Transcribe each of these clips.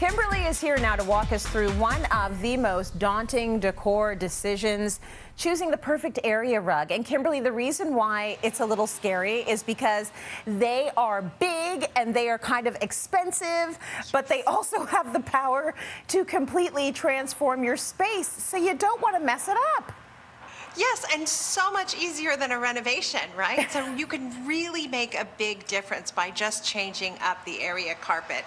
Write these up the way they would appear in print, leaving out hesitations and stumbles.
Kimberly is here now to walk us through one of the most daunting decor decisions, choosing the perfect area rug. And Kimberly, the reason why it's a little scary is because they are big and they are kind of expensive, but they also have the power to completely transform your space, so you don't want to mess it up. Yes, and so much easier than a renovation, right? So you can really make a big difference by just changing up the area carpet.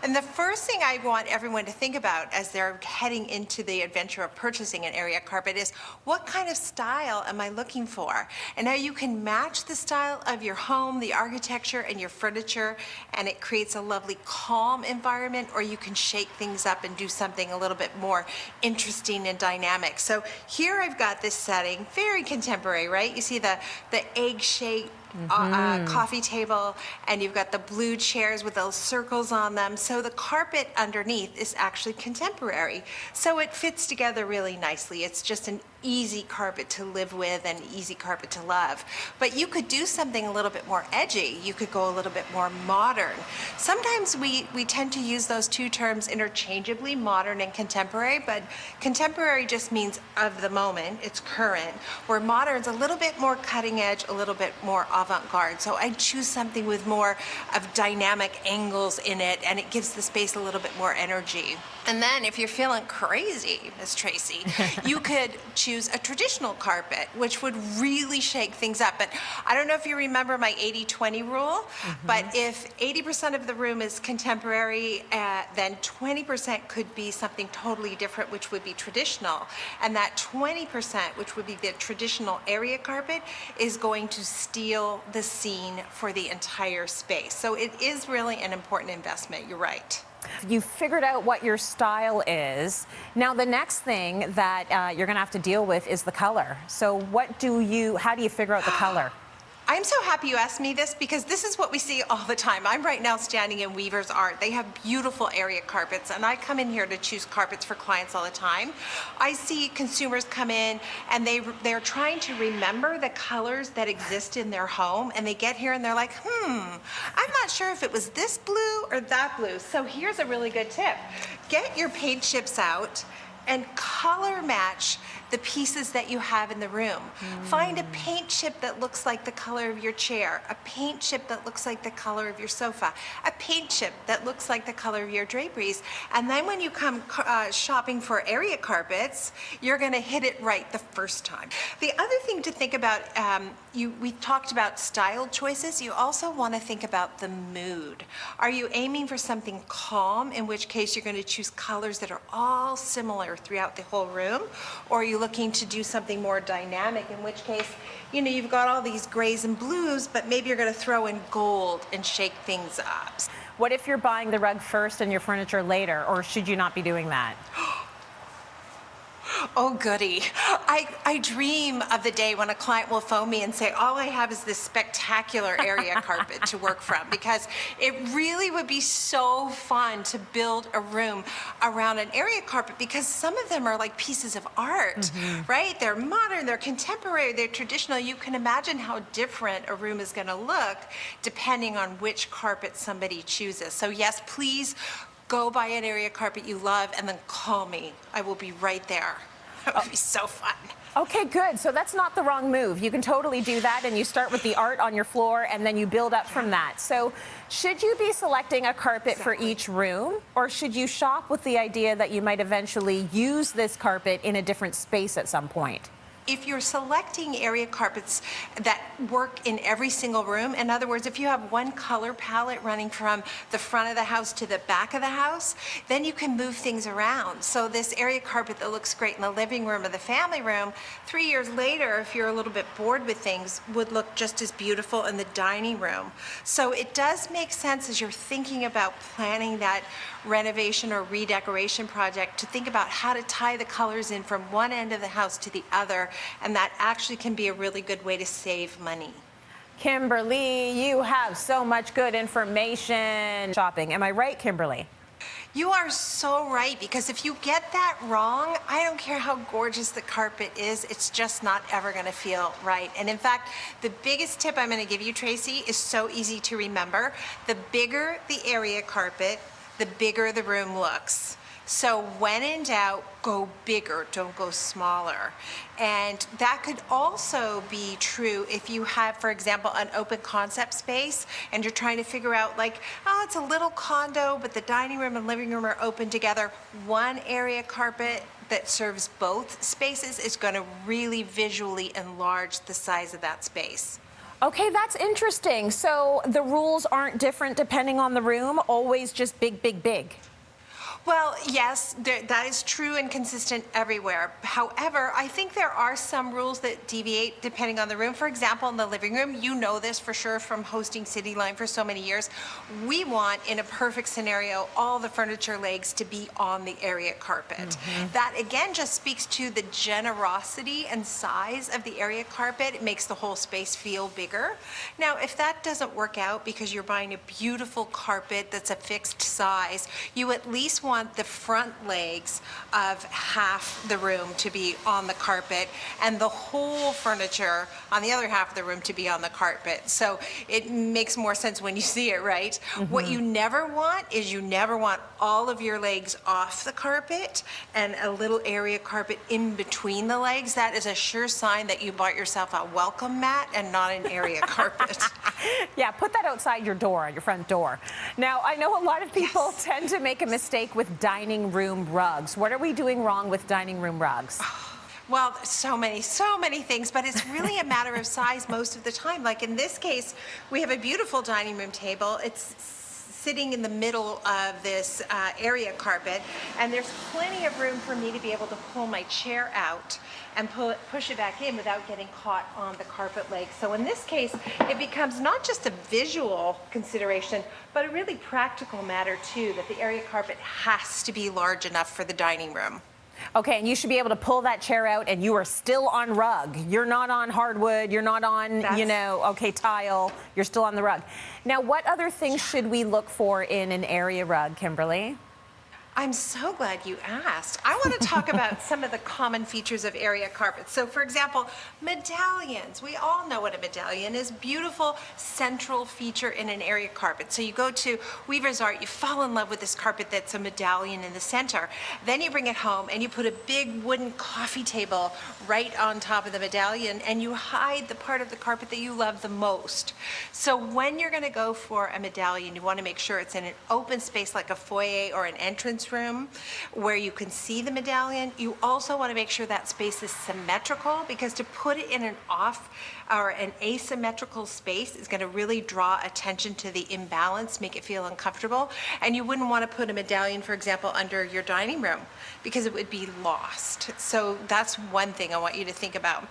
And the first thing I want everyone to think about as they're heading into the adventure of purchasing an area carpet is, what kind of style am I looking for? And now you can match the style of your home, the architecture, and your furniture, and it creates a lovely calm environment, or you can shake things up and do something a little bit more interesting and dynamic. So here I've got this setting, very contemporary, right? You see the egg-shaped coffee table, and you've got the blue chairs with those circles on them. So the carpet underneath is actually contemporary. So it fits together really nicely. It's just an easy carpet to live with and easy carpet to love. But you could do something a little bit more edgy. You could go a little bit more modern. Sometimes we tend to use those two terms interchangeably, modern and contemporary, but contemporary just means of the moment, it's current, where modern's a little bit more cutting edge, a little bit more avant-garde. So I choose something with more of dynamic angles in it, and it gives the space a little bit more energy. And then if you're feeling crazy, Miss Tracy, you could choose a traditional carpet, which would really shake things up. But I don't know if you remember my 80-20 rule, but if 80% of the room is contemporary, then 20% could be something totally different, which would be traditional. And that 20%, which would be the traditional area carpet, is going to steal the scene for the entire space. So it is really an important investment, you're right. You figured out what your style is. Now the next thing that you're gonna have to deal with is the color. So how do you figure out the color? I'm so happy you asked me this, because this is what we see all the time. I'm right now standing in Weaver's Art. They have beautiful area carpets, and I come in here to choose carpets for clients all the time. I see consumers come in and they're trying to remember the colors that exist in their home, and they get here and they're like, I'm not sure if it was this blue or that blue. So here's a really good tip. Get your paint chips out and color match the pieces that you have in the room. Find a paint chip that looks like the color of your chair, a paint chip that looks like the color of your sofa, a paint chip that looks like the color of your draperies. And then when you come shopping for area carpets, you're gonna hit it right the first time. The other thing to think about, we talked about style choices. You also wanna think about the mood. Are you aiming for something calm, in which case you're gonna choose colors that are all similar throughout the whole room? Or are you looking to do something more dynamic, in which case, you've got all these grays and blues, but maybe you're gonna throw in gold and shake things up. What if you're buying the rug first and your furniture later, or should you not be doing that? Oh, goody. I dream of the day when a client will phone me and say, all I have is this spectacular area carpet to work from, because it really would be so fun to build a room around an area carpet, because some of them are like pieces of art, right? They're modern, they're contemporary, they're traditional. You can imagine how different a room is going to look depending on which carpet somebody chooses. So yes, please go buy an area carpet you love and then call me. I will be right there. That would be so fun. Okay, good. So that's not the wrong move. You can totally do that, and you start with the art on your floor, and then you build up from that. So should you be selecting a carpet for each room, or should you shop with the idea that you might eventually use this carpet in a different space at some point? If you're selecting area carpets that work in every single room, in other words, if you have one color palette running from the front of the house to the back of the house, then you can move things around. So this area carpet that looks great in the living room or the family room, 3 years later, if you're a little bit bored with things, would look just as beautiful in the dining room. So it does make sense, as you're thinking about planning that renovation or redecoration project, to think about how to tie the colors in from one end of the house to the other, and that actually can be a really good way to save money. Kimberly, you have so much good information shopping. Am I right, Kimberly? You are so right, because if you get that wrong, I don't care how gorgeous the carpet is, it's just not ever gonna feel right. And in fact, the biggest tip I'm gonna give you, Tracy, is so easy to remember. The bigger the area carpet, the bigger the room looks. So when in doubt, go bigger, don't go smaller. And that could also be true if you have, for example, an open concept space and you're trying to figure out like, oh, it's a little condo, but the dining room and living room are open together. One area carpet that serves both spaces is going to really visually enlarge the size of that space. Okay, that's interesting. So the rules aren't different depending on the room, always just big, big, big. Well, yes, that is true and consistent everywhere. However, I think there are some rules that deviate depending on the room. For example, in the living room, you know this for sure from hosting Cityline for so many years. We want, in a perfect scenario, all the furniture legs to be on the area carpet. Mm-hmm. That, again, just speaks to the generosity and size of the area carpet. It makes the whole space feel bigger. Now, if that doesn't work out because you're buying a beautiful carpet that's a fixed size, you at least want the front legs of half the room to be on the carpet and the whole furniture on the other half of the room to be on the carpet. So it makes more sense when you see it, right? Mm-hmm. What you never want is you never want all of your legs off the carpet and a little area carpet in between the legs. That is a sure sign that you bought yourself a welcome mat and not an area carpet. Yeah, put that outside your door, your front door. Now, I know a lot of people tend to make a mistake with dining room rugs. What are we doing wrong with dining room rugs? Well, so many things, but it's really a matter of size most of the time. Like in this case, we have a beautiful dining room table. It's sitting in the middle of this area carpet, and there's plenty of room for me to be able to pull my chair out and push it back in without getting caught on the carpet leg. So in this case, it becomes not just a visual consideration, but a really practical matter too, that the area carpet has to be large enough for the dining room. Okay, and you should be able to pull that chair out and you are still on rug. You're not on hardwood, you're not on, tile, you're still on the rug. Now, what other things should we look for in an area rug, Kimberly? I'm so glad you asked. I want to talk about some of the common features of area carpets. So for example, medallions. We all know what a medallion is. Beautiful central feature in an area carpet. So you go to Weaver's Art, you fall in love with this carpet that's a medallion in the center. Then you bring it home and you put a big wooden coffee table right on top of the medallion and you hide the part of the carpet that you love the most. So when you're going to go for a medallion, you want to make sure it's in an open space like a foyer or an entrance room where you can see the medallion. You also want to make sure that space is symmetrical, because to put it in an off or an asymmetrical space is going to really draw attention to the imbalance, make it feel uncomfortable. And you wouldn't want to put a medallion, for example, under your dining room because it would be lost. So that's one thing I want you to think about.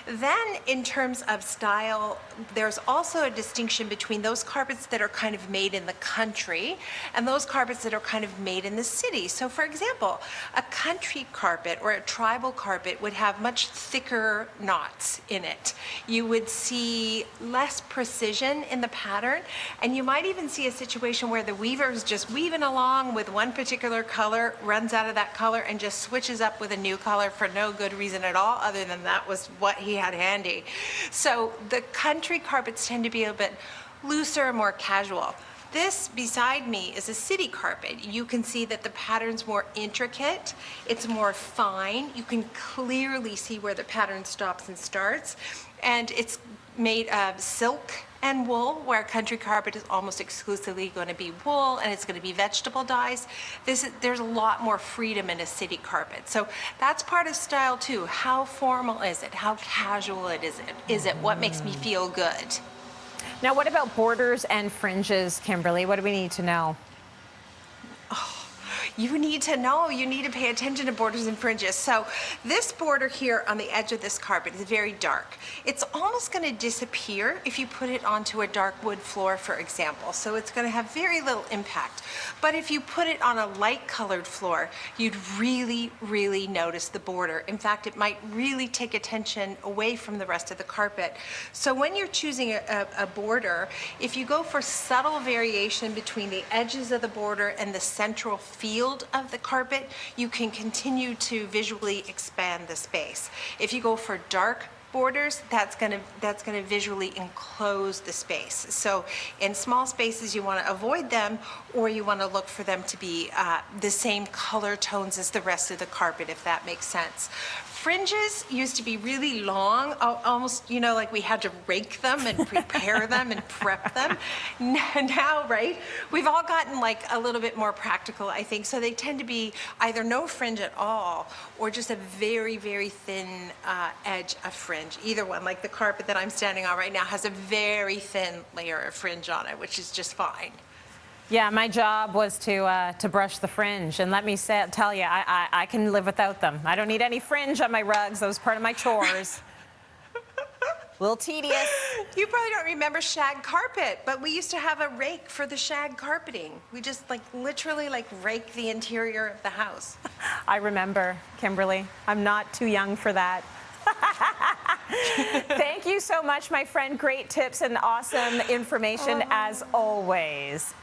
Then in terms of style, there's also a distinction between those carpets that are kind of made in the country and those carpets that are kind of made in the city. So for example, a country carpet or a tribal carpet would have much thicker knots in it. You would see less precision in the pattern, and you might even see a situation where the weaver is just weaving along with one particular color, runs out of that color, and just switches up with a new color for no good reason at all, other than that was what he had handy. So the country carpets tend to be a bit looser, more casual. This beside me is a city carpet. You can see that the pattern's more intricate, it's more fine. You can clearly see where the pattern stops and starts. And it's made of silk and wool, where country carpet is almost exclusively going to be wool, and it's going to be vegetable dyes. There's a lot more freedom in a city carpet. So that's part of style too. How formal is it? How casual is it? What makes me feel good? Now, what about borders and fringes, Kimberly? What do we need to know? You need to know, you need to pay attention to borders and fringes. So this border here on the edge of this carpet is very dark. It's almost going to disappear if you put it onto a dark wood floor, for example. So it's going to have very little impact. But if you put it on a light colored floor, you'd really, really notice the border. In fact, it might really take attention away from the rest of the carpet. So when you're choosing a border, if you go for subtle variation between the edges of the border and the central field of the carpet, you can continue to visually expand the space. If you go for dark borders, that's gonna visually enclose the space. So in small spaces, you want to avoid them, or you want to look for them to be the same color tones as the rest of the carpet, if that makes sense. Fringes used to be really long, almost, you know, like we had to rake them and prepare them and prep them. Now, right, we've all gotten like a little bit more practical, I think. So they tend to be either no fringe at all or just a very, very thin edge of fringe. Either one, like the carpet that I'm standing on right now has a very thin layer of fringe on it, which is just fine. Yeah, my job was to brush the fringe, and let me tell you, I can live without them. I don't need any fringe on my rugs. That was part of my chores. A little tedious. You probably don't remember shag carpet, but we used to have a rake for the shag carpeting. We just literally rake the interior of the house. I remember, Kimberly. I'm not too young for that. Thank you so much, my friend. Great tips and awesome information as always.